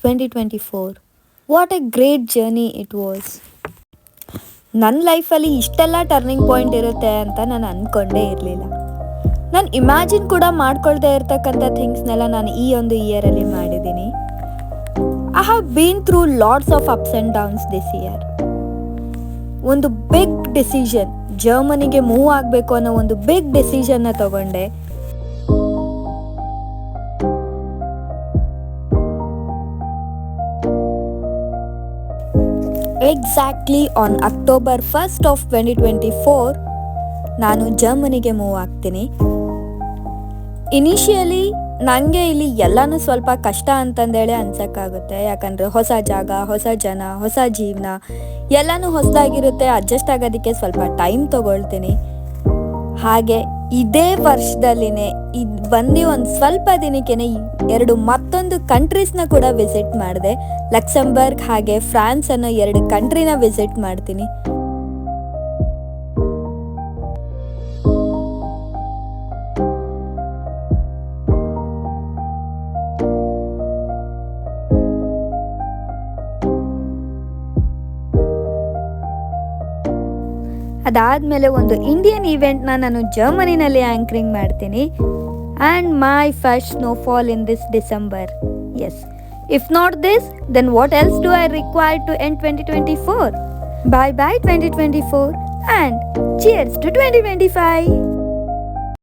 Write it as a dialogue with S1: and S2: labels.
S1: 2024. What A great journey it was. ನನ್ನ ಲೈಫಲ್ಲಿ ಇಷ್ಟೆಲ್ಲ ಟರ್ನಿಂಗ್ ಪಾಯಿಂಟ್ ಇರುತ್ತೆ ಅಂತ ನಾನು ಅಂದ್ಕೊಂಡೇ ಇರಲಿಲ್ಲ. ನಾನು ಇಮ್ಯಾಜಿನ್ ಕೂಡ ಮಾಡ್ಕೊಳ್ದೇ ಇರ್ತಕ್ಕಂಥ ಥಿಂಗ್ಸ್ನೆಲ್ಲ ನಾನು ಈ ಒಂದು ಇಯರಲ್ಲಿ ಮಾಡಿದ್ದೀನಿ. I have been through lots of ups and downs this year. ಒಂದು ಬಿಗ್ ಡಿಸಿಷನ್, ಜರ್ಮನಿಗೆ ಮೂವ್ ಆಗಬೇಕು ಅನ್ನೋ ಒಂದು ಬಿಗ್ ಡಿಸಿಷನ್ನ ತಗೊಂಡೆ. Exactly on October 1st of 2024 ನಾನು ಜರ್ಮನಿಗೆ ಮೂವ್ ಆಗ್ತೀನಿ. ಇನಿಷಿಯಲಿ ನನಗೆ ಇಲ್ಲಿ ಎಲ್ಲನೂ ಸ್ವಲ್ಪ ಕಷ್ಟ ಅಂತಂದೇಳಿ ಅನ್ಸೋಕ್ಕಾಗುತ್ತೆ. ಯಾಕಂದರೆ ಹೊಸ ಜಾಗ, ಹೊಸ ಜನ, ಹೊಸ ಜೀವನ ಎಲ್ಲನೂ ಹೊಸದಾಗಿರುತ್ತೆ. ಅಡ್ಜಸ್ಟ್ ಆಗೋದಕ್ಕೆ ಸ್ವಲ್ಪ ಟೈಮ್ ತೊಗೊಳ್ತೀನಿ. ಹಾಗೆ ಇದೇ ವರ್ಷದಲ್ಲಿನೇ ಬಂದು ಒಂದು ಸ್ವಲ್ಪ ದಿನಕ್ಕೇ ಮತ್ತೊಂದು ಕಂಟ್ರೀಸ್ನ ಕೂಡ ವಿಸಿಟ್ ಮಾಡಿದೆ. ಲಕ್ಸೆಂಬರ್ಗ್ ಹಾಗೆ ಫ್ರಾನ್ಸ್ ಅನ್ನೋ 2 ಕಂಟ್ರಿನ ವಿಸಿಟ್ ಮಾಡ್ತೀನಿ. ಅದಾದಮೇಲೆ ಒಂದು ಇಂಡಿಯನ್ ಈವೆಂಟ್ನ ನಾನು ಜರ್ಮನಿನಲ್ಲಿ ಆ್ಯಂಕರಿಂಗ್ ಮಾಡ್ತೀನಿ. And my first snowfall in this December. Yes, if not this, then what else do I require to end 2024? Bye bye 2024 and cheers to 2025.